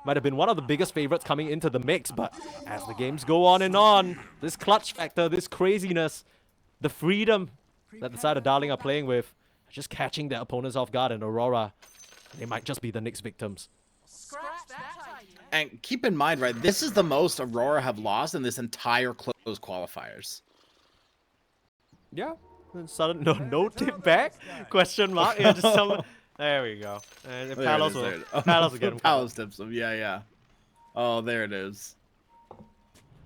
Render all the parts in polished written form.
might have been one of the biggest favorites coming into the mix, but as the games go on and on, this clutch factor, this craziness, the freedom that the side of Darling are playing with, just catching their opponents off guard, and Aurora, they might just be the next victims. And keep in mind, right, this is the most Aurora have lost in this entire closed qualifiers. Yeah, and sudden no tip back? Question mark? Yeah, just some. There we go. And Palos will get him. Palos tips him. Yeah. Oh, there it is.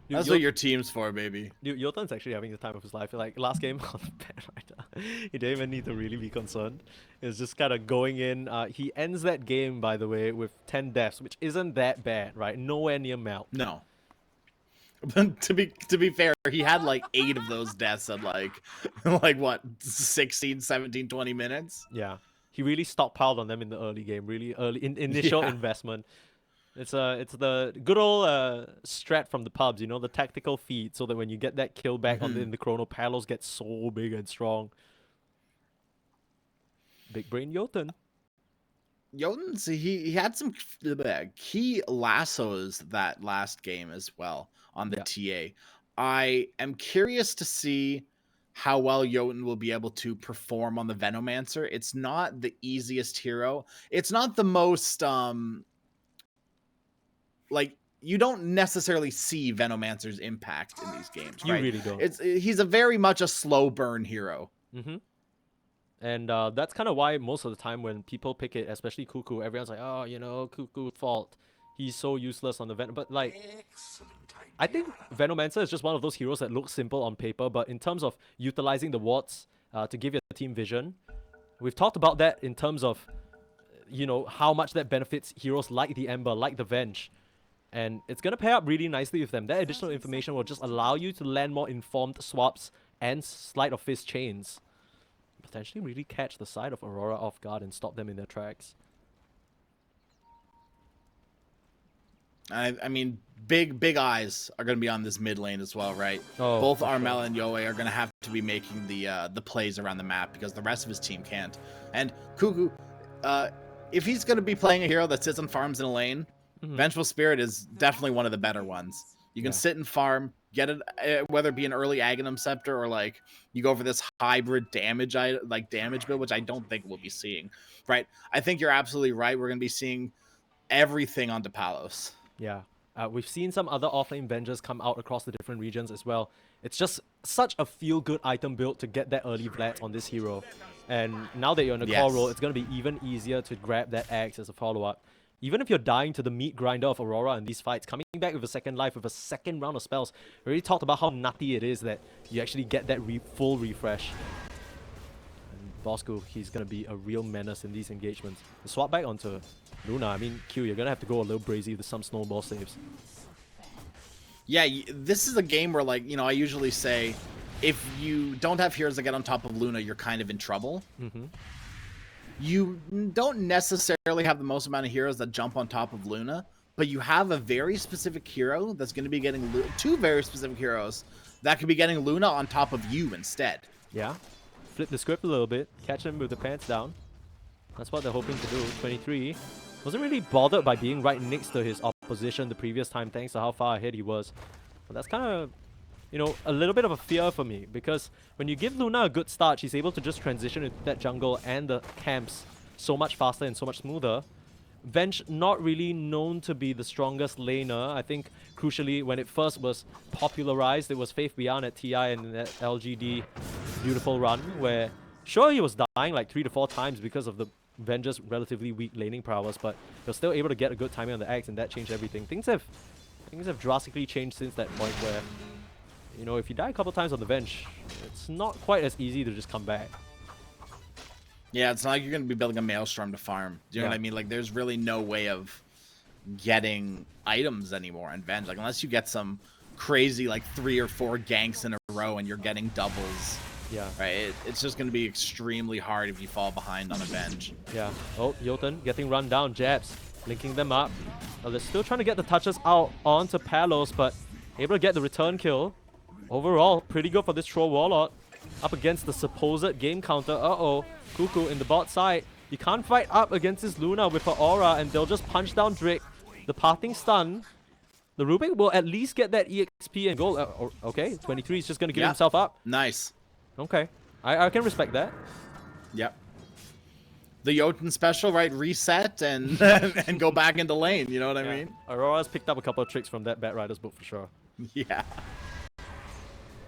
That's what your team's for, baby. Dude, Yotan's actually having the time of his life. Like, last game on the bed right now, he didn't even need to really be concerned. It's just kind of going in. He ends that game, by the way, with 10 deaths, which isn't that bad, right? Nowhere near melt. No. But to be fair, he had like 8 of those deaths at like what, 16, 17, 20 minutes? Yeah. He really stockpiled on them in the early game, really early initial investment. It's the good old strat from the pubs, you know, the tactical feed, so that when you get that kill back in the chrono, Palos gets so big and strong. Big brain Jotun. Jotun, see, he had some key lassos that last game as well on the TA. I am curious to see how well Jotun will be able to perform on the Venomancer. It's not the easiest hero. It's not the most like, you don't necessarily see Venomancer's impact in these games, right? You really don't. He's a very much a slow burn hero. And that's kind of why most of the time when people pick it, especially Cuckoo, everyone's like, oh, you know, Cuckoo's fault. He's so useless on the Venom. But, like, I think Venomancer is just one of those heroes that looks simple on paper, but in terms of utilizing the wards to give your team vision, we've talked about that in terms of, you know, how much that benefits heroes like the Ember, like the Venge. And it's going to pair up really nicely with them. That additional information will just allow you to land more informed swaps and sleight of fist chains. Potentially really catch the side of Aurora off guard and stop them in their tracks. I mean, big eyes are going to be on this mid lane as well, right? Oh, both Armel and Yoe are going to have to be making the plays around the map because the rest of his team can't. And Cuckoo, if he's going to be playing a hero that sits and farms in a lane, Vengeful Spirit is definitely one of the better ones. You can sit and farm, get it, whether it be an early Aghanim Scepter or like you go for this hybrid damage build, which I don't think we'll be seeing. Right? I think you're absolutely right. We're going to be seeing everything onto Palos. Yeah. We've seen some other offlane Vengers come out across the different regions as well. It's just such a feel-good item build to get that early Vlad on this hero. And now that you're in a core role, it's going to be even easier to grab that axe as a follow-up. Even if you're dying to the meat grinder of Aurora in these fights, coming back with a second life, with a second round of spells, we already talked about how nutty it is that you actually get that full refresh. And Bosco, he's going to be a real menace in these engagements. The swap back onto Luna, I mean, Q, you're going to have to go a little brazy with some snowball saves. Yeah, this is a game where, like, you know, I usually say, if you don't have heroes that get on top of Luna, you're kind of in trouble. You don't necessarily have the most amount of heroes that jump on top of Luna, but you have a very specific hero that's going to be getting two very specific heroes that could be getting Luna on top of you instead. Yeah. Flip the script a little bit, catch him with the pants down. That's what they're hoping to do. 23 wasn't really bothered by being right next to his opposition the previous time, thanks to how far ahead he was. But that's kind of, you know, a little bit of a fear for me, because when you give Luna a good start, she's able to just transition into that jungle and the camps so much faster and so much smoother. Venge not really known to be the strongest laner. I think, crucially, when it first was popularized, it was Faith Beyond at TI and that LGD beautiful run, where sure he was dying like 3 to 4 times because of the Venge's relatively weak laning prowess, but he was still able to get a good timing on the axe, and that changed everything. Things have drastically changed since that point where, you know, if you die a couple times on the Venge, it's not quite as easy to just come back. Yeah, it's not like you're going to be building a Maelstrom to farm. Do you know what I mean? Like, there's really no way of getting items anymore in Venge. Like, unless you get some crazy, like, 3 or 4 ganks in a row and you're getting doubles. Yeah. Right? It's just going to be extremely hard if you fall behind on a Venge. Yeah. Oh, Jotun getting run down. Jabs. Linking them up. Well, they're still trying to get the touches out onto Palos, but able to get the return kill. Overall, pretty good for this Troll Warlord. Up against the supposed game counter. Uh-oh. Cuckoo in the bot side. You can't fight up against this Luna with her aura, and they'll just punch down Drake. the parting stun. The Rubik will at least get that EXP and gold. Okay, 23 is just going to give himself up. Nice. Okay, I can respect that. Yep. The Jotun special, right? Reset and and go back into lane. You know what I mean? Aurora's picked up a couple of tricks from that Bat Riders book for sure. Yeah.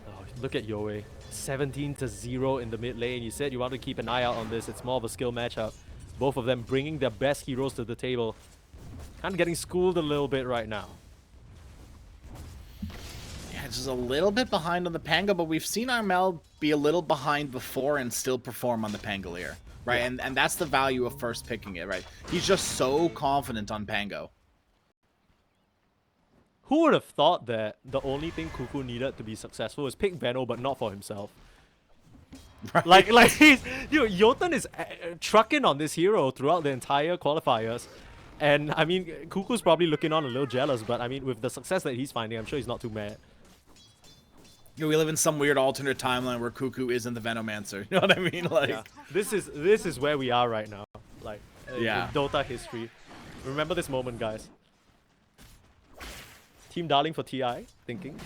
Oh, look at Yoei. 17-0 in the mid lane. You said you want to keep an eye out on this. It's more of a skill matchup. Both of them bringing their best heroes to the table. Kind of getting schooled a little bit right now. Yeah, just a little bit behind on the Pango, but we've seen Armel be a little behind before and still perform on the Pangolier. Right, and that's the value of first picking it, right? He's just so confident on Pango. Who would have thought that the only thing Cuckoo needed to be successful is pick Veno, but not for himself? Right. Like he's, Jotun is trucking on this hero throughout the entire qualifiers. And I mean, Cuckoo's probably looking on a little jealous, but I mean, with the success that he's finding, I'm sure he's not too mad. We live in some weird alternate timeline where Cuckoo isn't the Venomancer. You know what I mean? Like, this is where we are right now. Like, in Dota history. Remember this moment, guys. Team Darling for TI, thinking.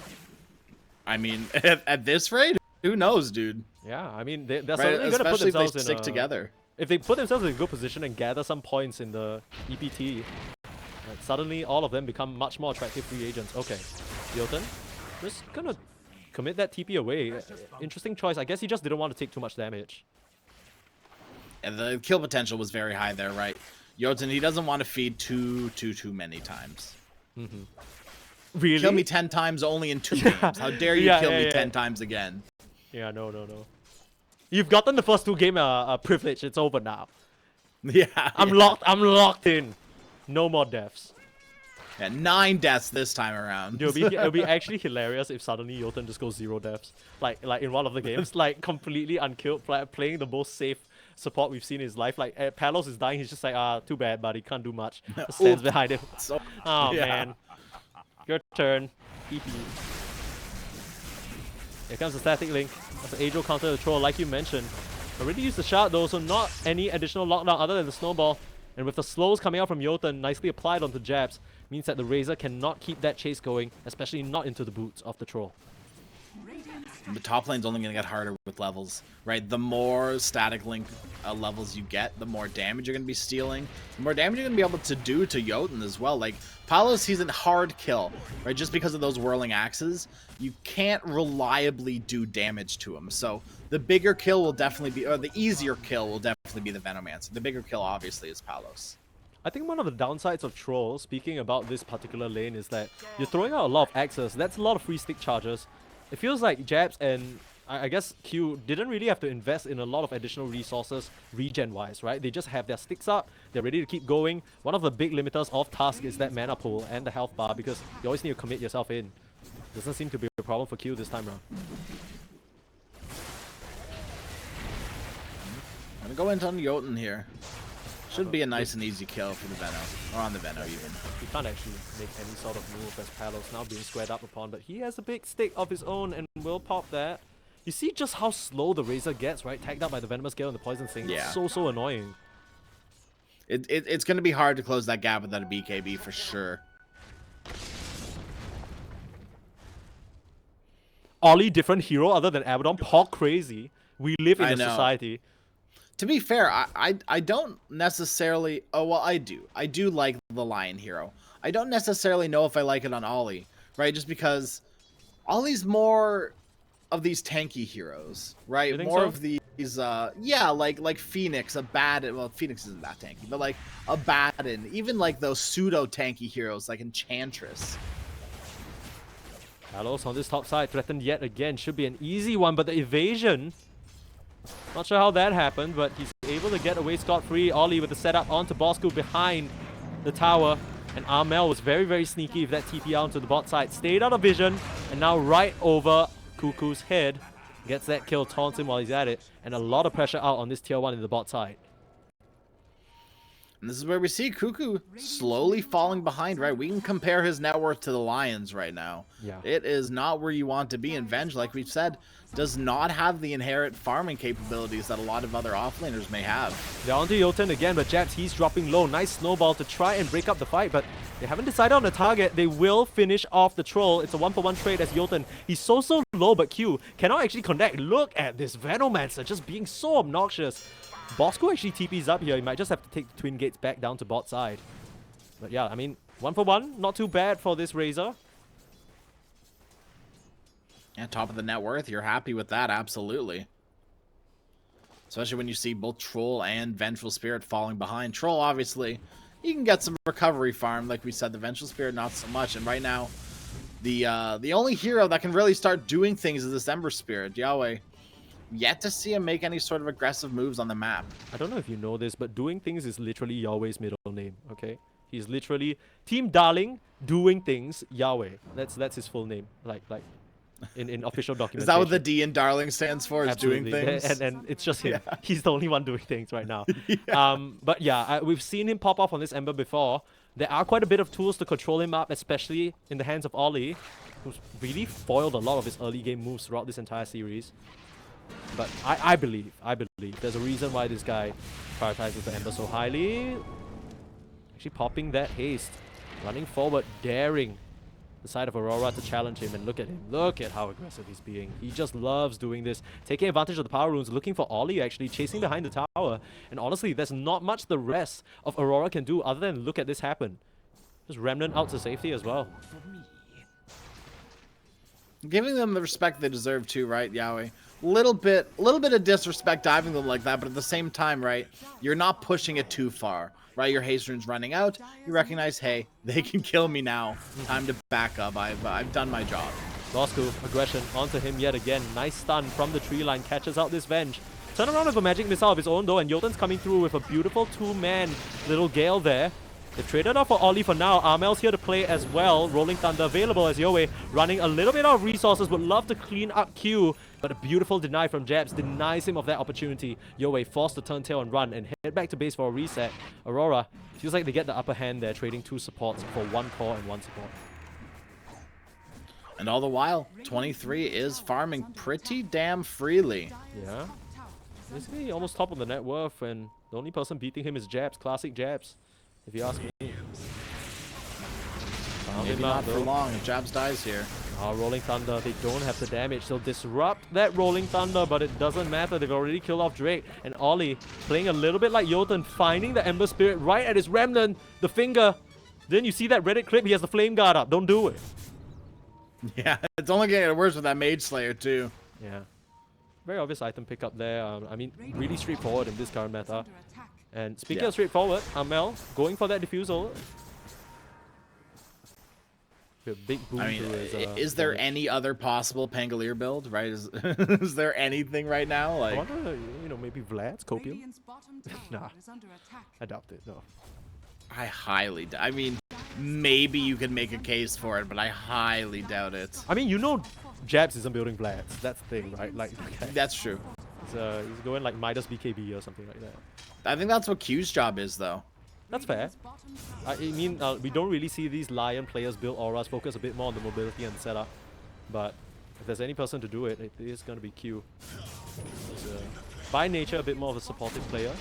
I mean, at this rate, who knows, dude? Yeah, I mean, they're right, certainly going to put themselves if they stick together. If they put themselves in a good position and gather some points in the EPT, suddenly all of them become much more attractive free agents. Okay, Jotun, just gonna commit that TP away. Interesting choice. I guess he just didn't want to take too much damage. And the kill potential was very high there, right? Jotun, he doesn't want to feed too many times. Really? Kill me 10 times only in 2 games. How dare you kill me 10 times again? Yeah, no. You've gotten the first 2 game privilege. It's over now. Yeah. I'm locked in. No more deaths. Yeah, 9 deaths this time around. It'll be actually hilarious if suddenly Jotun just goes 0 deaths. Like in one of the games, like completely unkilled, playing the most safe support we've seen in his life. Like Palos is dying, he's just like, too bad, but he can't do much. Just stands behind him. Man. Your turn. EP. Here comes the static link. That's an Adro counter the troll, like you mentioned. Already used the shard though, so not any additional lockdown other than the snowball. And with the slows coming out from Jotun, nicely applied onto jabs, means that the Razor cannot keep that chase going, especially not into the boots of the troll. The top lane's only going to get harder with levels, right? The more static link levels you get, the more damage you're going to be stealing. The more damage you're going to be able to do to Jotun as well. Like, Palos, he's a hard kill, right? Just because of those whirling axes, you can't reliably do damage to him. So the bigger kill will definitely be, or the easier kill will definitely be the Venomancer. The bigger kill, obviously, is Palos. I think one of the downsides of Troll, speaking about this particular lane, is that you're throwing out a lot of axes. That's a lot of free stick charges. It feels like Jabs and I guess Q didn't really have to invest in a lot of additional resources regen-wise, right? They just have their sticks up, they're ready to keep going. One of the big limiters of Task is that mana pool and the health bar, because you always need to commit yourself in. Doesn't seem to be a problem for Q this time around. I'm gonna go into on Jotun here. Should be a nice and easy kill for the Veno, or on the Veno even. He can't actually make any sort of move as Palos now being squared up upon, but he has a big stick of his own and will pop that. You see just how slow the Razor gets, right? Tagged up by the Venomous Gale and the Poison Sting. Yeah. It's so annoying. It's going to be hard to close that gap without a BKB for sure. Ollie, different hero other than Abaddon. Paul crazy. We live in a society. To be fair, I don't necessarily... Oh, well, I do. I do like the Lion hero. I don't necessarily know if I like it on Ollie, right? Just because Ollie's more of these tanky heroes, right? More so? of these, yeah, like Phoenix, well, Phoenix isn't that tanky, but like a Baden, even like those pseudo-tanky heroes like Enchantress. Palos on this top side, threatened yet again. Should be an easy one, but the evasion... Not sure how that happened, but he's able to get away scot-free. Ollie with the setup onto Bosco behind the tower. And Armel was very, very sneaky with that TP onto the bot side. Stayed out of vision, and now right over Cuckoo's head. Gets that kill, taunts him while he's at it. And a lot of pressure out on this tier 1 in the bot side. And this is where we see Cuckoo slowly falling behind, right? We can compare his net worth to the Lions right now. Yeah. It is not where you want to be in Venge, like we've said. does not have the inherent farming capabilities that a lot of other offlaners may have. They're onto Jotun again, but Japs, he's dropping low. Nice snowball to try and break up the fight, but they haven't decided on a target. They will finish off the troll. It's a 1-for-1 trade as Jotun. He's so low, but Q cannot actually connect. Look at this Venomancer just being so obnoxious. Bosco actually TP's up here. He might just have to take the Twin Gates back down to bot side. But yeah, I mean, 1-for-1, not too bad for this Razor. Yeah, top of the net worth, you're happy with that, absolutely. Especially when you see both Troll and Vengeful Spirit falling behind. Troll, obviously, you can get some recovery farm, like we said. The Vengeful Spirit, not so much. And right now, the only hero that can really start doing things is this Ember Spirit, Yahweh. Yet to see him make any sort of aggressive moves on the map. I don't know if you know this, but doing things is literally Yahweh's middle name, okay? He's literally Team Darling doing things Yahweh. That's his full name. Like in official documentation. Is that what the D in Darling stands for? Is Absolutely. doing things? And it's just him. Yeah. He's the only one doing things right now. Yeah. But yeah, we've seen him pop off on this Ember before. There are quite a bit of tools to control him up, especially in the hands of Ollie, who's really foiled a lot of his early game moves throughout this entire series. But I believe there's a reason why this guy prioritizes the Ember so highly. Actually popping that haste, running forward, daring the side of Aurora to challenge him, and look at him. Look at how aggressive he's being. He just loves doing this. Taking advantage of the power runes, looking for Ollie actually, chasing behind the tower. And honestly, there's not much the rest of Aurora can do other than look at this happen. Just Remnant out to safety as well. Giving them the respect they deserve too, right, Yahweh? Little bit of disrespect diving them like that, but at the same time, right, you're not pushing it too far. Right, your haste rune's running out. You recognize, hey, they can kill me now. Time to back up. I've done my job. Bosco, aggression onto him yet again. Nice stun from the tree line. Catches out this Venge. Turn around with a magic missile of his own though, and Jotun's coming through with a beautiful two-man little Gale there. They've traded off for Ollie for now. Armel's here to play as well. Rolling Thunder available as Yahweh running a little bit out of resources. Would love to clean up Q, but a beautiful deny from Jabs denies him of that opportunity. Yahweh forced to turn tail and run and head back to base for a reset. Aurora feels like they get the upper hand there, trading two supports for one core and one support. And all the while, 23 is farming pretty damn freely. Yeah. Basically almost top of the net worth, and the only person beating him is Jabs. Classic Jabs, if you ask me. Maybe not for long if Jabs dies here. Rolling Thunder, they don't have the damage. They'll disrupt that Rolling Thunder, but it doesn't matter. They've already killed off Drake. And Ollie playing a little bit like Jotun, finding the Ember Spirit right at his Remnant, the finger. Then you see that Reddit clip, he has the Flame Guard up. Don't do it. Yeah, it's only getting worse with that Mage Slayer too. Yeah. Very obvious item pickup there. I mean, really straightforward in this current meta. And speaking of straightforward, Amel going for that diffusal. A big boom. I mean, to his, is there any other possible Pangolier build, right? Is there anything right now? Like, I wonder, you know, maybe Vlad's Copium? Nah, I doubt it, no. I highly I mean, maybe you can make a case for it, but I highly doubt it. I mean, you know Jabs isn't building Vlad's. That's the thing, right? Like, okay. That's true. He's going like Midas BKB or something like that. I think that's what Q's job is, though. That's fair. I mean, we don't really see these Lion players build auras, focus a bit more on the mobility and setup. But if there's any person to do it, it is going to be Q. He's, by nature, a bit more of a supportive player.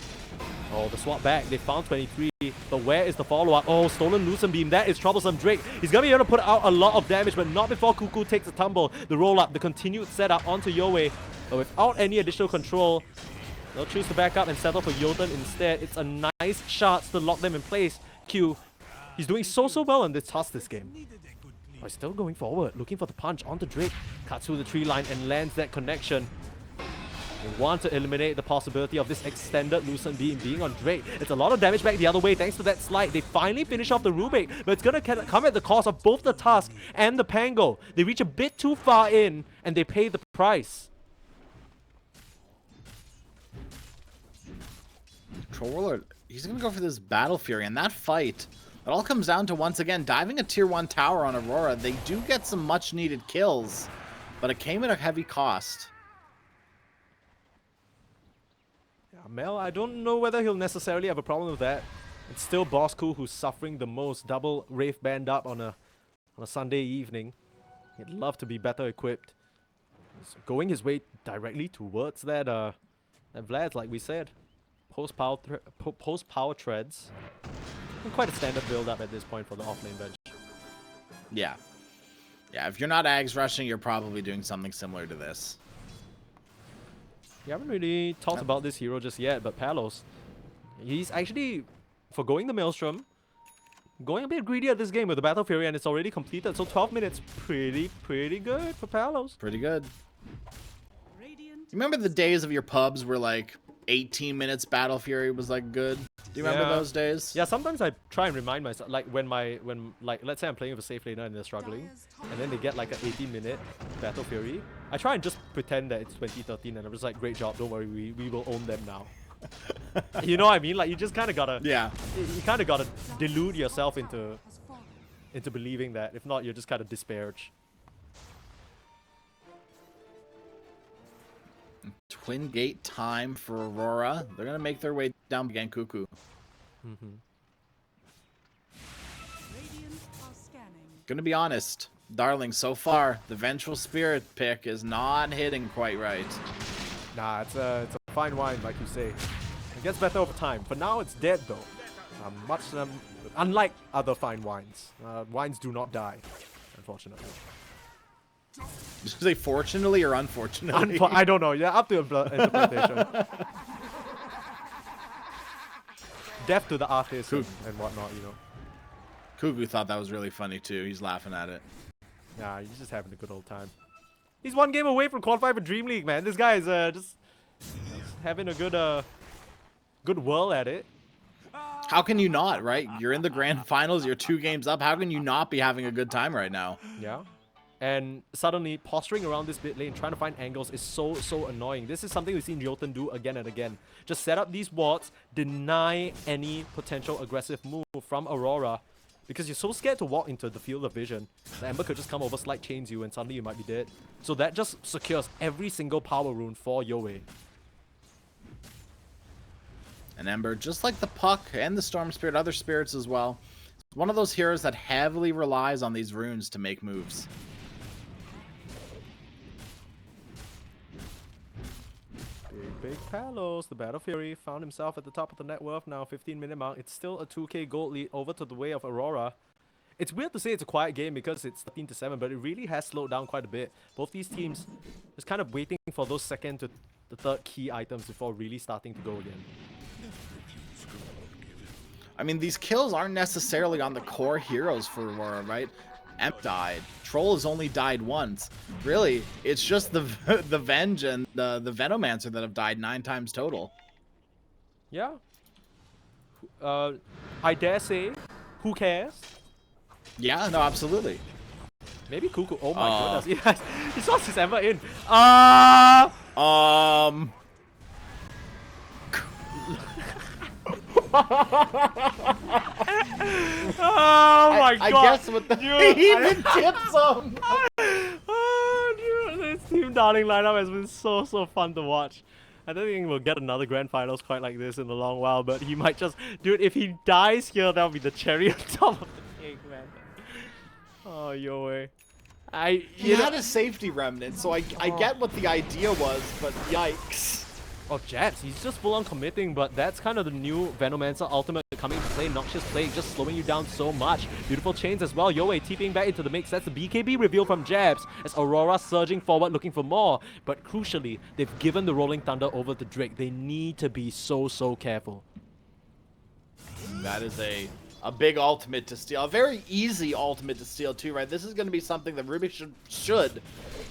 Oh, the swap back. They found 23. But where is the follow-up? Oh, stolen Lucent Beam. That is troublesome. Drake. He's going to be able to put out a lot of damage, but not before Cuckoo takes a tumble. The roll-up, the continued setup onto Yahweh. But without any additional control, they'll choose to back up and settle for Jotun instead. It's a nice shot to lock them in place. Q, he's doing so well on this task this game. Oh, he's still going forward, looking for the punch onto Drake. Cuts through the tree line and lands that connection. They want to eliminate the possibility of this extended Lucent Beam being on Drake. It's a lot of damage back the other way thanks to that slide. They finally finish off the Rubik, but it's going to come at the cost of both the Tusk and the Pango. They reach a bit too far in, and they pay the price. Troller, he's going to go for this Battle Fury, and that fight, it all comes down to, once again, diving a tier 1 tower on Aurora. They do get some much-needed kills, but it came at a heavy cost. Mel, I don't know whether he'll necessarily have a problem with that. It's still Bosco who's suffering the most. Double Wraith Band up on a Sunday evening. He'd love to be better equipped. He's going his way directly towards that that Vlad, like we said. Post power treads. And quite a standard build up at this point for the offlane bench. Yeah. Yeah, if you're not Ags rushing, you're probably doing something similar to this. We haven't really talked about this hero just yet, but Palos, he's actually, for going the Maelstrom, going a bit greedy at this game with the Battle Fury, and it's already completed, so 12 minutes, pretty good for Palos. Pretty good. Remember the days of your pubs where like 18 minutes Battle Fury was like good? Do you remember those days? Yeah, sometimes I try and remind myself, like when like let's say I'm playing with a safe laner and they're struggling, and then they get like an 18-minute Battle Fury. I try and just pretend that it's 2013 and I'm just like, great job, don't worry, we will own them now. You know what I mean? Like you just kind of gotta, you kind of gotta delude yourself into believing that. If not, you're just kind of disparage. Twin gate time for Aurora. They're gonna make their way down again, Cuckoo. Gonna be honest, Darling, so far the Vengeful Spirit pick is not hitting quite right. Nah, it's a fine wine, like you say. It gets better over time. For now, it's dead though. Unlike other fine wines, wines do not die, unfortunately. Did you say fortunately or unfortunately? I don't know. Yeah, up to interpretation. Death to the artist and whatnot, you know. Cuckoo thought that was really funny too. He's laughing at it. Nah, he's just having a good old time. He's one game away from qualifying for DreamLeague, man. This guy is just having a good whirl at it. How can you not, right? You're in the grand finals. You're 2 games up. How can you not be having a good time right now? Yeah. And suddenly, posturing around this bit lane, trying to find angles is so annoying. This is something we've seen Jotun do again and again. Just set up these wards, deny any potential aggressive move from Aurora. Because you're so scared to walk into the field of vision. The Ember could just come over, slide chains you, and suddenly you might be dead. So that just secures every single power rune for Yoe. And Ember, just like the Puck and the Storm Spirit, other spirits as well, it's one of those heroes that heavily relies on these runes to make moves. Big Palos, the Battle Fury, found himself at the top of the net worth now, 15-minute mark. It's still a 2k gold lead over to the way of Aurora. It's weird to say it's a quiet game because it's 13-7, but it really has slowed down quite a bit. Both these teams just kind of waiting for those second to the third key items before really starting to go again. I mean, these kills aren't necessarily on the core heroes for Aurora, right? Emp died. Troll has only died once. Really, it's just the Venge and the Venomancer that have died 9 times total. Yeah. I dare say, who cares? Yeah, no, absolutely. Maybe Cuckoo. Oh my goodness. Yes, he saw his Ember in. Oh my god! I guess with the he even tips him. Oh, dude, this Team Darling lineup has been so fun to watch. I don't think we'll get another grand finals quite like this in a long while, but he might just, dude. If he dies here, that'll be the cherry on top of the cake, man. Oh, Yoe. He had a safety remnant, so I get what the idea was, but yikes. Oh, Jets, he's just full on committing, but that's kind of the new Venomancer ultimate coming to play. Noxious Plague just slowing you down so much. Beautiful chains as well. Yoe TPing back into the mix. That's the BKB reveal from Jabs as Aurora surging forward looking for more. But crucially, they've given the Rolling Thunder over to Drake. They need to be so careful. That is a big ultimate to steal. A very easy ultimate to steal too, right? This is going to be something that Ruby should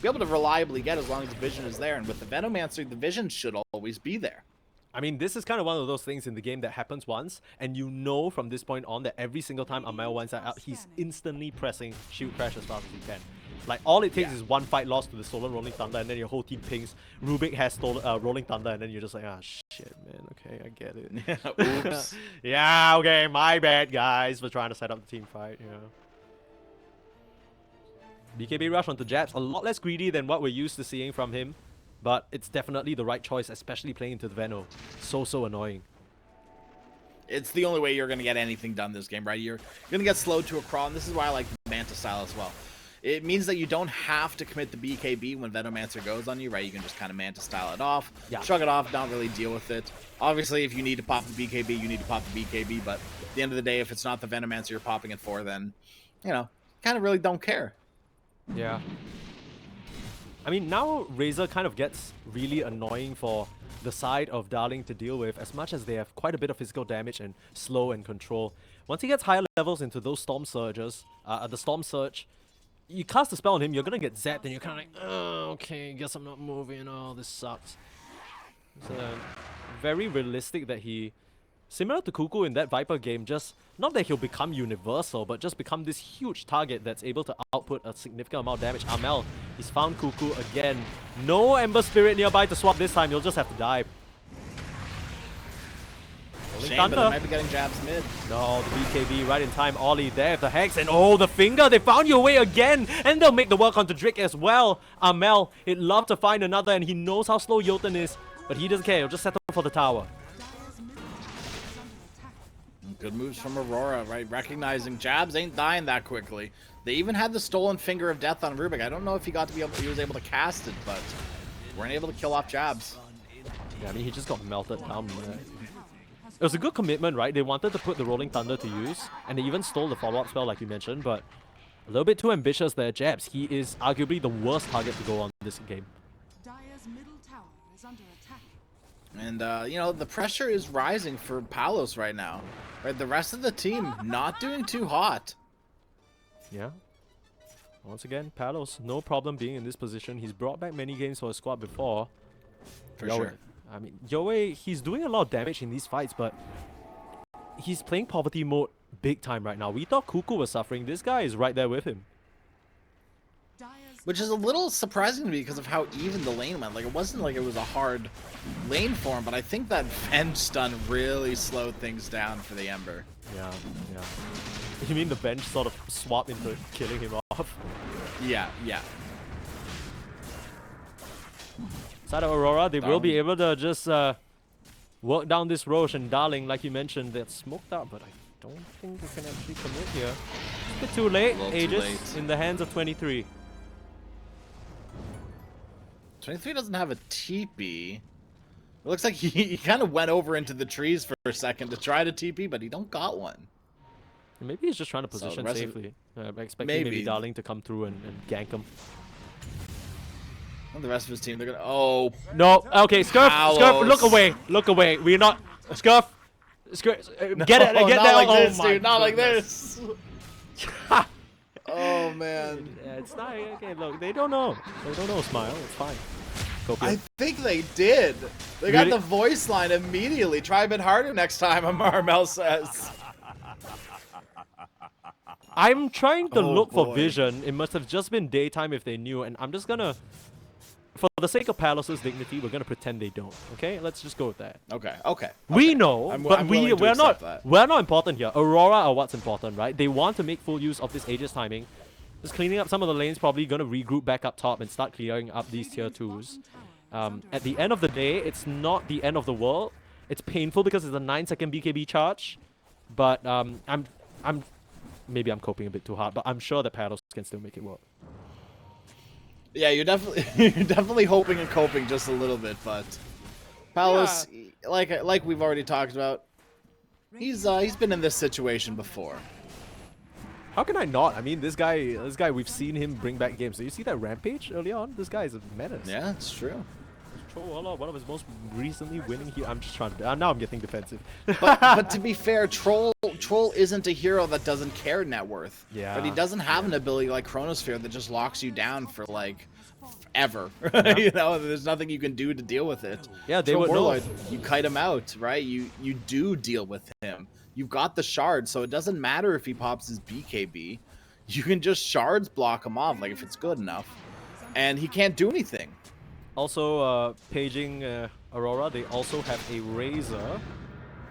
be able to reliably get as long as the vision is there. And with the Venomancer, the vision should always be there. I mean, this is kind of one of those things in the game that happens once, and you know from this point on that every single time Amel wants out, he's instantly pressing Shield Crash as fast as he can. Like, all it takes is one fight loss to the stolen Rolling Thunder, and then your whole team pings. Rubik has stolen Rolling Thunder, and then you're just like, ah, shit, man. Okay, I get it. Oops. Yeah, okay, my bad, guys, for trying to set up the team fight, you know. BKB rush onto Jabs, a lot less greedy than what we're used to seeing from him, but it's definitely the right choice, especially playing into the Veno. So annoying. It's the only way you're going to get anything done this game, right? You're going to get slowed to a crawl, and this is why I like Manta style as well. It means that you don't have to commit the BKB when Venomancer goes on you, right? You can just kind of Manta style it off, shrug it off, not really deal with it. Obviously, if you need to pop the BKB, you need to pop the BKB, but at the end of the day, if it's not the Venomancer you're popping it for, then, you know, kind of really don't care. Yeah. I mean, now Razor kind of gets really annoying for the side of Darleng to deal with, as much as they have quite a bit of physical damage and slow and control. Once he gets higher levels into those Storm Surges, the Storm Surge, you cast a spell on him, you're gonna get zapped, and you're kind of like, oh, okay, guess I'm not moving, oh, this sucks. It's very realistic that he, similar to Cuckoo in that Viper game, just, not that he'll become universal, but just become this huge target that's able to output a significant amount of damage. Amel, he's found Cuckoo again. No Ember Spirit nearby to swap this time, you'll just have to die. Shame, but they might be getting jabs mid. No, the BKB right in time. Ollie there, the Hex, and oh, the finger. They found your way again, and they'll make the work onto Drake as well. Amel, he'd love to find another, and he knows how slow Jotun is, but he doesn't care. He'll just settle for the tower. Good moves from Aurora, right? Recognizing jabs ain't dying that quickly. They even had the stolen finger of death on Rubik. I don't know if he was able to cast it, but weren't able to kill off jabs. Yeah, I mean, he just got melted down. It was a good commitment, right? They wanted to put the Rolling Thunder to use, and they even stole the follow-up spell like you mentioned, but a little bit too ambitious there, Jabs. He is arguably the worst target to go on this game. Dire's middle tower is under attack. And, you know, the pressure is rising for Palos right now. Right, the rest of the team not doing too hot. Yeah. Once again, Palos, no problem being in this position. He's brought back many games for his squad before. For sure. I mean, Yoei, he's doing a lot of damage in these fights, but he's playing poverty mode big time right now. We thought Cuckoo was suffering. This guy is right there with him. Which is a little surprising to me because of how even the lane went. Like, it wasn't like it was a hard lane for him, but I think that Venge stun really slowed things down for the Ember. Yeah, yeah. You mean the bench sort of swapped into killing him off? Yeah, yeah. Side of Aurora, they will be able to just work down this Roche, and Darling, like you mentioned, they're smoked out, but I don't think they can actually commit here. It's a bit too late, Aegis, in the hands of 23. 23 doesn't have a TP. It looks like he kind of went over into the trees for a second to try to TP, but he don't got one. Maybe he's just trying to position safely. Expecting maybe Darling to come through and gank him. And the rest of his team, they're gonna. Oh no! Okay, Scurf, look away, look away. We're not Scurf. No, get it, get that. Like oh this, my dude, not goodness. like this. Oh man. Yeah, it's not okay. Look, they don't know. They don't know. Smile. It's fine. I think they did. They got the voice line immediately. Try a bit harder next time, Marmel says. I'm trying to look for vision. It must have just been daytime if they knew, and I'm just gonna, for the sake of Palos' dignity, we're gonna pretend they don't. Okay, let's just go with that. Okay. We know, but we're not important here. Aurora are what's important, right? They want to make full use of this Aegis timing. Just cleaning up some of the lanes, probably gonna regroup back up top and start clearing up these tier 2s. At the end of the day, it's not the end of the world. It's painful because it's a 9-second BKB charge, but maybe I'm coping a bit too hard, but I'm sure that Palos can still make it work. Yeah, you're definitely hoping and coping just a little bit, but Palos, like we've already talked about, he's been in this situation before. How can I not? I mean, this guy, we've seen him bring back games. So you see that Rampage early on? This guy is a menace. Yeah, it's true. One of his most recently winning here. I'm just trying to. Now I'm getting defensive. but to be fair, Troll isn't a hero that doesn't care net worth. Yeah. But he doesnn't have an ability like Chronosphere that just locks you down for like ever. Yeah. You know, there's nothing you can do to deal with it. Yeah, they would know. You kite him out, right? You do deal with him. You've got the shard, so it doesn't matter if he pops his BKB. You can just shards block him off, like if it's good enough, and he can't do anything. Also, paging Aurora, they also have a Razor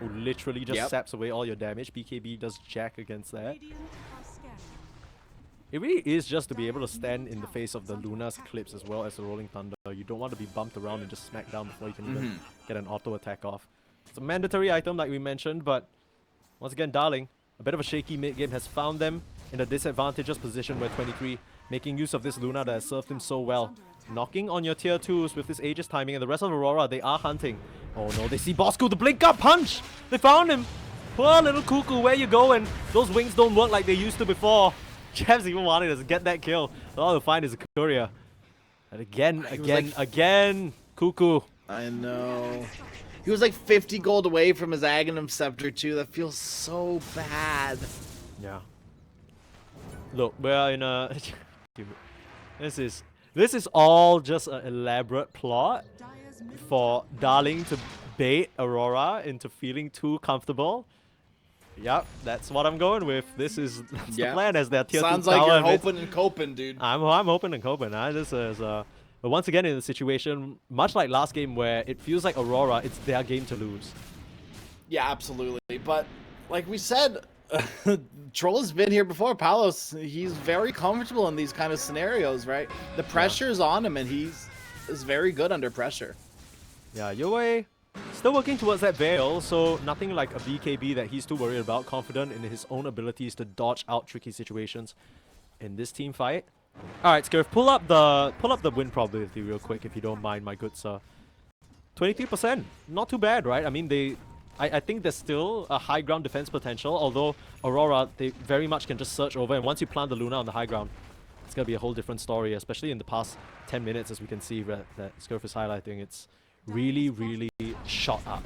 who literally just saps away all your damage. BKB does jack against that. It really is just to be able to stand in the face of the Luna's clips as well as the Rolling Thunder. You don't want to be bumped around and just smacked down before you can even get an auto attack off. It's a mandatory item like we mentioned, but once again, Darling, a bit of a shaky mid game, has found them. in a disadvantageous position where 23 making use of this Luna that has served him so well. Knocking on your tier 2s with this Aegis timing, and the rest of Aurora, they are hunting. Oh no, they see Bosco, the blink up punch! They found him! Poor little Cuckoo, where you going? Those wings don't work like they used to before. Jebs even wanted to get that kill. All they'll find is a courier. And again, Cuckoo. I know. He was like 50 gold away from his Aghanim Scepter too. That feels so bad. Yeah. Look, we're in a... This is all just an elaborate plot for Darling to bait Aurora into feeling too comfortable. Yep, that's what I'm going with. That's the plan as their tier 2 Sounds tower. like you're hoping and coping, dude. I'm hoping and coping. This is but once again in a situation much like last game where it feels like Aurora, it's their game to lose. Yeah, absolutely. But like we said, Troll has been here before. Palos, he's very comfortable in these kind of scenarios, right? The pressure's on him, and is very good under pressure. Yeah, Yue still working towards that Veil, so nothing like a BKB that he's too worried about. Confident in his own abilities to dodge out tricky situations in this team fight. All right, Skirf, pull up the win probability real quick if you don't mind, my good sir. 23%, not too bad, right? I mean, I think there's still a high ground defense potential, although Aurora, they very much can just surge over, and once you plant the Luna on the high ground, it's going to be a whole different story, especially in the past 10 minutes, as we can see that Skirf is highlighting. It's really, really shot up.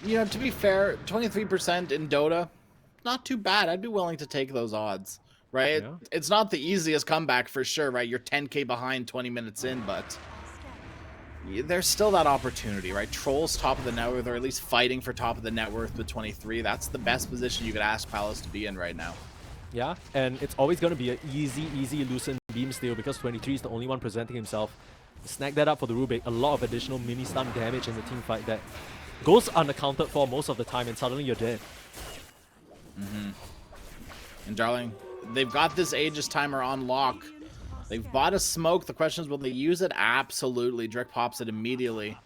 You know, to be fair, 23% in Dota, not too bad. I'd be willing to take those odds, right? Yeah. It's not the easiest comeback for sure, right? You're 10k behind 20 minutes in, but there's still that opportunity, right? Troll's top of the net worth, or at least fighting for top of the net worth with 23. That's the best position you could ask Palos to be in right now. Yeah, and it's always going to be an easy Lucent beam steal because 23 is the only one presenting himself. Snag that up for the Rubik. A lot of additional mini stun damage in the team fight that goes unaccounted for most of the time, and suddenly you're dead. And Darling, they've got this Aegis timer on lock. They've bought a smoke. The question is, will they use it? Absolutely. Drake pops it immediately.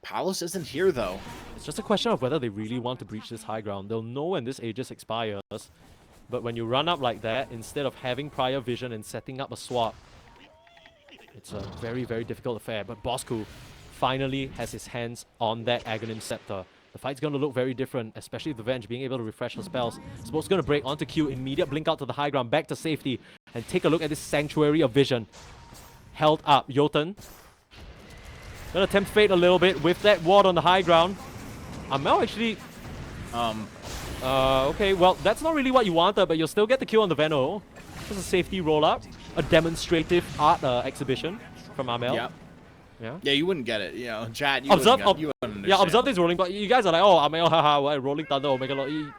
Palos isn't here, though. It's just a question of whether they really want to breach this high ground. They'll know when this Aegis expires, but when you run up like that, instead of having prior vision and setting up a swap, it's a very, very difficult affair. But Bosco finally has his hands on that Aghanim Scepter. The fight's going to look very different, especially with the Venge being able to refresh her spells. Spoke's going to break onto Q, immediate blink out to the high ground, back to safety, and take a look at this Sanctuary of Vision. Held up, Jotun. Gonna tempt fate a little bit with that ward on the high ground. Amel actually... okay, well, that's not really what you wanted, but you'll still get the kill on the Veno. Just a safety roll-up. A demonstrative art exhibition from Amel. Yep. Yeah. Yeah, you wouldn't get it. You know, chat, you Observe, wouldn't understand. yeah, observe this rolling, but you guys are like, oh, Amel, haha, what, rolling thunder, Omega Lord.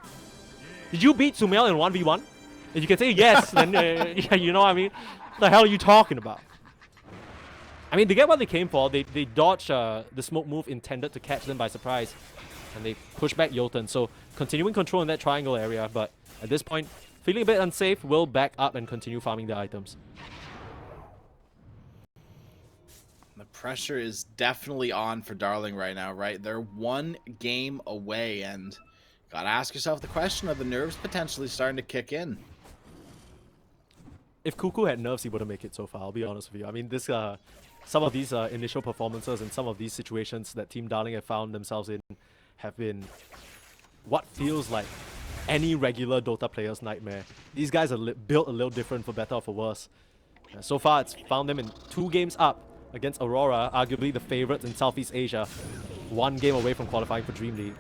Did you beat Sumail in 1v1? If you can say yes, then yeah, you know what I mean? What the hell are you talking about? I mean, they get what they came for. They dodge the smoke move intended to catch them by surprise. And they push back Jotun. So continuing control in that triangle area, but at this point, feeling a bit unsafe, will back up and continue farming the items. The pressure is definitely on for Darling right now, right? They're one game away, and gotta ask yourself the question, are the nerves potentially starting to kick in? If Cuckoo had nerves, he wouldn't make it so far, I'll be honest with you. I mean, this some of these initial performances and some of these situations that Team Darling have found themselves in have been what feels like any regular Dota player's nightmare. These guys are built a little different for better or for worse. So far, it's found them in 2 games up against Aurora, arguably the favorites in Southeast Asia. 1 game away from qualifying for DreamLeague.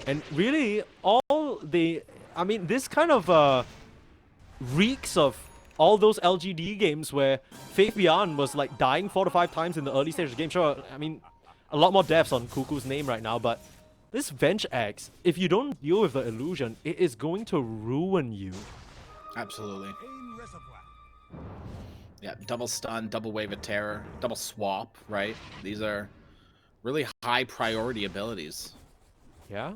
And really, I mean, this kind of reeks of all those LGD games where Faith Beyond was like dying 4 to 5 times in the early stage of the game. Sure, I mean, a lot more deaths on Cuckoo's name right now, but this Venge Axe, if you don't deal with the illusion, it is going to ruin you. Absolutely. Yeah, double stun, double wave of terror, double swap, right? These are really high priority abilities. Yeah.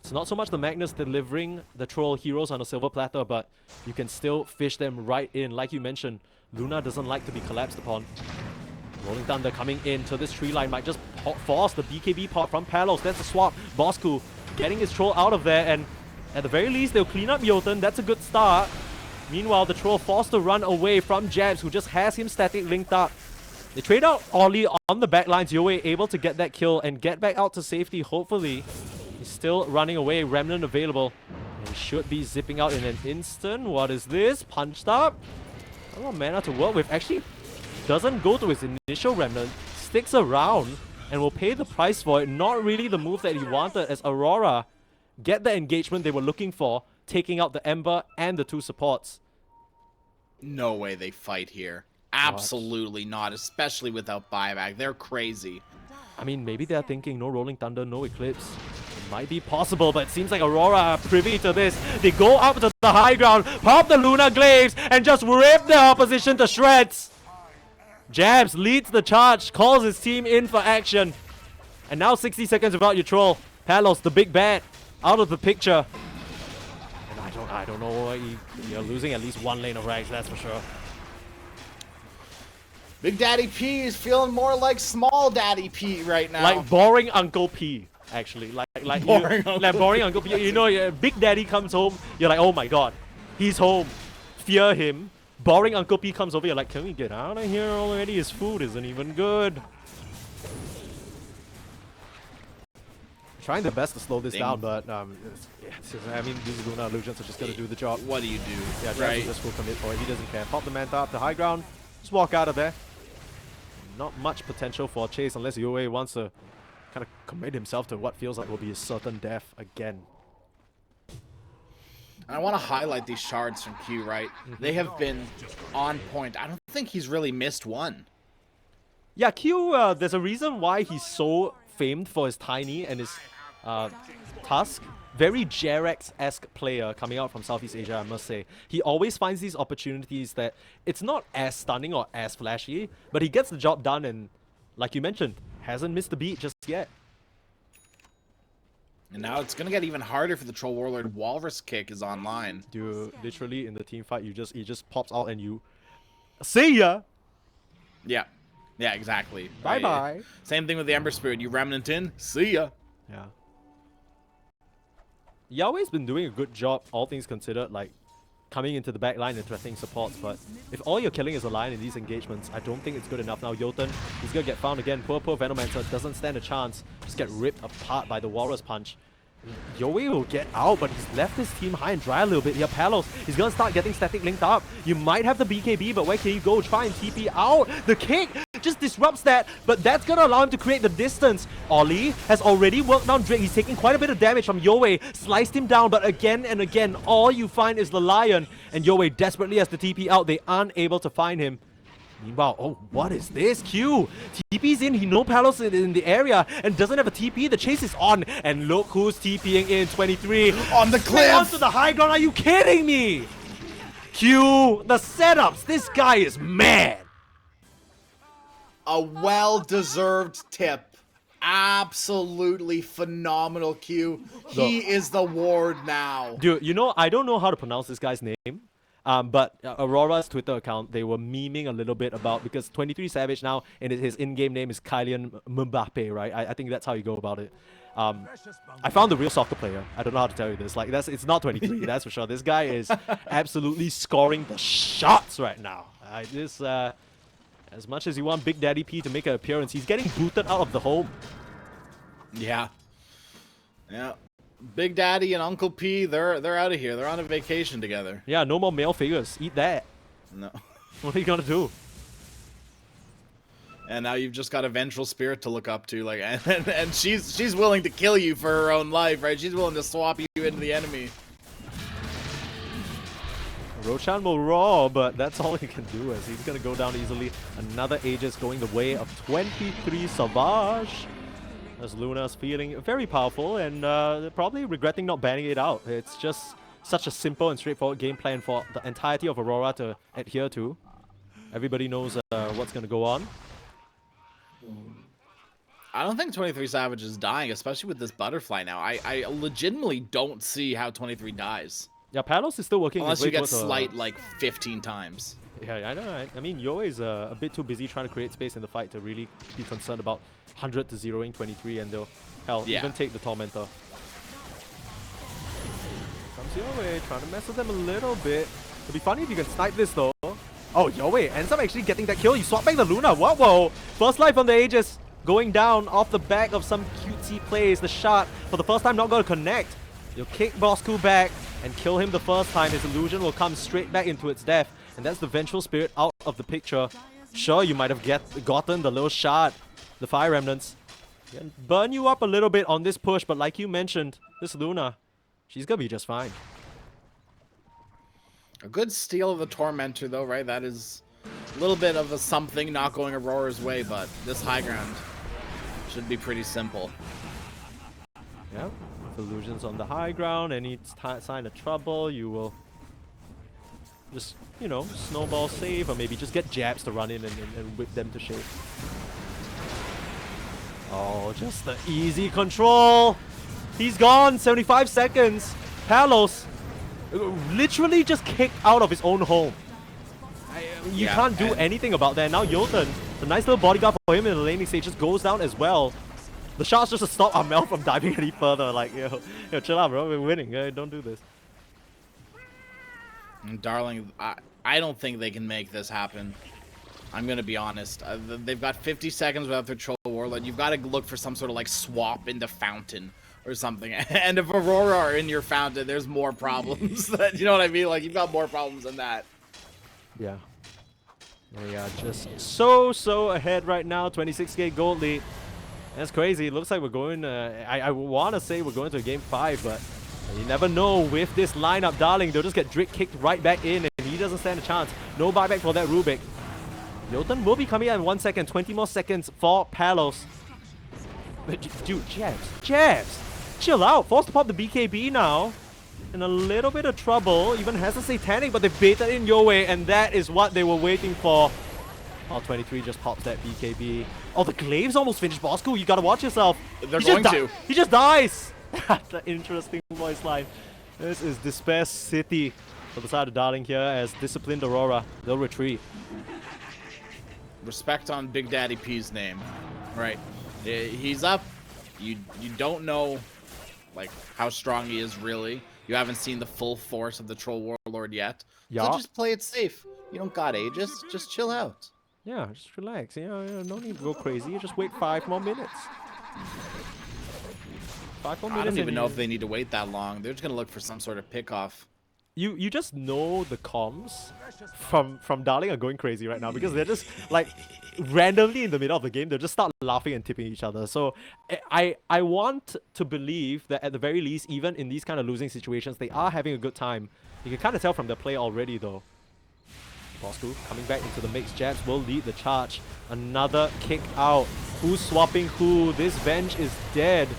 It's not so much the Magnus delivering the troll heroes on a silver platter, but you can still fish them right in. Like you mentioned, Luna doesn't like to be collapsed upon. Rolling Thunder coming in, so this tree line might just force the BKB pot from Palos. That's a swap. Bosco getting his troll out of there, and At the very least, they'll clean up Jotun. That's a good start. Meanwhile, the troll forced to run away from Jabs, who just has him static linked up. They trade out Ollie on the backlines. Yoe able to get that kill and get back out to safety, hopefully. He's still running away. Remnant available. And he should be zipping out in an instant. What is this? Punched up. A lot of mana to work with. Actually, doesn't go to his initial Remnant. Sticks around and will pay the price for it. Not really the move that he wanted, as Aurora get the engagement they were looking for, taking out the Ember and the 2 supports. No way they fight here. Absolutely not, especially without buyback. They're crazy. I mean, maybe they're thinking no Rolling Thunder, no Eclipse. It might be possible, but it seems like Aurora are privy to this. They go up to the high ground, pop the Lunar Glaives, and just rip the opposition to shreds. Jabs leads the charge, calls his team in for action. And now 60 seconds without your troll. Palos, the big bad, out of the picture. And I don't know, you're losing at least 1 lane of rags, that's for sure. Big Daddy P is feeling more like Small Daddy P right now. Like boring Uncle P, actually. Like boring Uncle P. You know, Big Daddy comes home, you're like, oh my god, he's home. Fear him. Boring Uncle P comes over, you're like, can we get out of here already? His food isn't even good. Trying their best to slow this down, but I mean, these Lunar Illusions are just gonna do the job. What do you do? Yeah, Jabs will just full commit for it. He doesn't care. Pop the Manta up to high ground. Just walk out of there. Not much potential for a chase unless Yoe wants to kind of commit himself to what feels like will be a certain death again. I want to highlight these shards from Q, right? They have been on point. I don't think he's really missed one. Yeah, Q, there's a reason why he's so famed for his Tiny and his Tusk. Very Jarex-esque player coming out from Southeast Asia, I must say. He always finds these opportunities that it's not as stunning or as flashy, but he gets the job done and, like you mentioned, hasn't missed a beat just yet. And now it's going to get even harder for the Troll Warlord. Walrus Kick is online. Dude, literally in the team fight, he just pops out and you... See ya! Yeah. Yeah, exactly. Bye-bye. Right. Same thing with the Ember Spirit. You Remnant in, see ya. Yeah. Yahweh's been doing a good job, all things considered, like coming into the back line and threatening supports, but if all you're killing is a line in these engagements, I don't think it's good enough. Now Jotun, he's gonna get found again. Poor Venomancer doesn't stand a chance. Just get ripped apart by the Walrus Punch. Yoe will get out, but he's left his team high and dry a little bit here. Palos, he's gonna start getting static linked up. You might have the BKB, but where can you go? Try and TP out. The kick just disrupts that, but that's gonna allow him to create the distance. Ollie has already worked down Drake. He's taking quite a bit of damage from Yoe. Sliced him down, but again and again, all you find is the Lion. And Yoe desperately has to TP out. They aren't able to find him. Meanwhile, oh, what is this? Q! TP's in, he knows Palos in the area and doesn't have a TP. The chase is on, and look who's TPing in. 23 on the cliff! Onto the high ground, are you kidding me? Q, the setups, this guy is mad! A well-deserved tip. Absolutely phenomenal Q. He is the ward now. Dude, you know, I don't know how to pronounce this guy's name. But Aurora's Twitter account, they were memeing a little bit about, because 23 Savage now, and his in-game name is Kylian Mbappe, right? I think that's how you go about it. I found the real soccer player. I don't know how to tell you this. Like, it's not 23, that's for sure. This guy is absolutely scoring the shots right now. As much as you want Big Daddy P to make an appearance, he's getting booted out of the home. Yeah. Yeah. Big Daddy and Uncle P, they're out of here. They're on a vacation together. Yeah, no more male figures. Eat that. No. What are you gonna do? And now you've just got a vengeful spirit to look up to, like, and she's willing to kill you for her own life, right? She's willing to swap you into the enemy. Roshan will roar, but that's all he can do, as he's gonna go down easily. Another Aegis going the way of 23 Savage. As Luna's feeling very powerful and probably regretting not banning it out. It's just such a simple and straightforward game plan for the entirety of Aurora to adhere to. Everybody knows what's going to go on. I don't think 23 Savage is dying, especially with this butterfly now. I legitimately don't see how 23 dies. Yeah, Palos is still working. Unless you get slight like 15 times. Yeah, I know, right? I mean, Yoe is a bit too busy trying to create space in the fight to really be concerned about 100 to 0ing 23, and they'll, hell, even take the Tormentor. Yowie trying to mess with them a little bit. It'd be funny if you can snipe this though. Oh, Yowie ends up actually getting that kill. You swap back the Luna. Whoa. First life on the Aegis. Going down off the back of some cutesy plays. The shot, for the first time, not going to connect. You'll kick Bosku back and kill him the first time. His illusion will come straight back into its death. And that's the Vengeful Spirit out of the picture. Sure, you might have gotten the little shard, the Fire Remnants. Can burn you up a little bit on this push, but like you mentioned, this Luna, she's going to be just fine. A good steal of the Tormentor, though, right? That is a little bit of a something not going Aurora's way, but this high ground should be pretty simple. Yeah, with illusions on the high ground, any sign of trouble, you will just, you know, snowball save, or maybe just get jabs to run in and whip them to shape. Oh, just the easy control. He's gone. 75 seconds. Palos literally just kicked out of his own home. You can't do anything about that. Now Jotun, the nice little bodyguard for him in the laning stage, just goes down as well. The shot's just to stop Amel from diving any further. Like, yo, chill out, bro. We're winning. Don't do this. And Darleng, I don't think they can make this happen. I'm going to be honest. They've got 50 seconds without their Troll Warlord. You've got to look for some sort of like swap into Fountain or something. And if Aurora are in your Fountain, there's more problems. You know what I mean? Like, you've got more problems than that. Yeah. They are just so ahead right now. 26k gold lead. That's crazy. It looks like we're going... I want to say we're going to game 5, but you never know with this lineup. Darleng, they'll just get Drake kicked right back in, and he doesn't stand a chance. No buyback for that Rubik. Jotun will be coming out in 1 second. 20 more seconds for Palos. Dude, jabs. Chill out. Forced to pop the BKB now. In a little bit of trouble. Even has a Satanic, but they baited in Yowie, and that is what they were waiting for. Oh, 23 just pops that BKB. Oh, the Glaives almost finished Bosku. You gotta watch yourself. They're going to. He just dies. The interesting voice line. This is Despair City for the side of Darleng here as Disciplined Aurora. They'll retreat. Respect on Big Daddy P's name. Right. He's up. You don't know like how strong he is really. You haven't seen the full force of the Troll Warlord yet. Yeah. So just play it safe. You don't got Aegis. Just chill out. Yeah, just relax. You know, no need to go crazy. Just wait 5 more minutes. 5 more minutes. I don't even know if they need to wait that long. They're just gonna look for some sort of pick-off. You just know the comms from Darleng are going crazy right now because they're just like randomly in the middle of the game they'll just start laughing and tipping each other. So I want to believe that at the very least, even in these kind of losing situations, they are having a good time. You can kind of tell from the play already though. Bosku coming back into the mix. Jabs will lead the charge. Another kick out. Who's swapping who? This Venge is dead.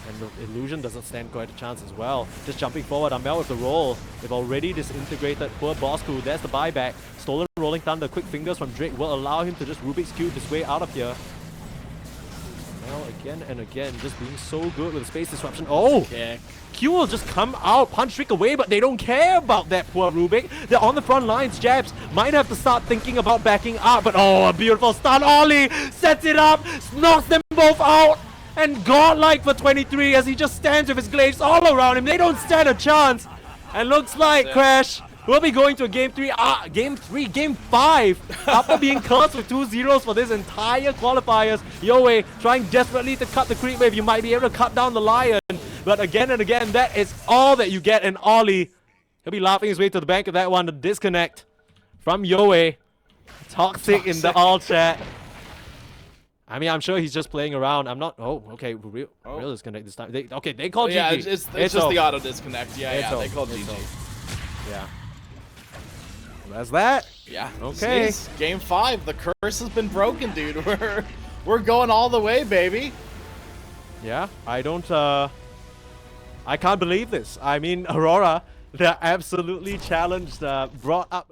And the illusion doesn't stand quite a chance as well. Just jumping forward, Amel with the roll. They've already disintegrated poor Bosku. There's the buyback. Stolen Rolling Thunder. Quick fingers from Drake will allow him to just Rubik's Cube his way out of here. Amel again and again, just being so good with the space disruption. Oh! Yeah. Q will just come out, punch Drake away, but they don't care about that poor Rubik. They're on the front lines. Jabs might have to start thinking about backing up, but oh, a beautiful stun. Ollie sets it up, knocks them both out. And godlike for 23 as he just stands with his glaives all around him. They don't stand a chance. And looks like Crash will be going to a game 5 after being cursed with 2 zeros for this entire qualifiers. Yowie trying desperately to cut the creep wave. You might be able to cut down the Lion. But again and again, that is all that you get. And Ollie, he'll be laughing his way to the bank of that one. The disconnect from Yowie. Toxic in the all chat. I mean, I'm sure he's just playing around. I'm not... Oh, okay. Real disconnect this time. They called GG. Yeah, it's just the auto disconnect. Yeah, they called GG. Yeah. That's that. Yeah. Okay. Game 5. The curse has been broken, dude. We're going all the way, baby. Yeah. I don't... I can't believe this. I mean, Aurora, they're absolutely challenged, brought up...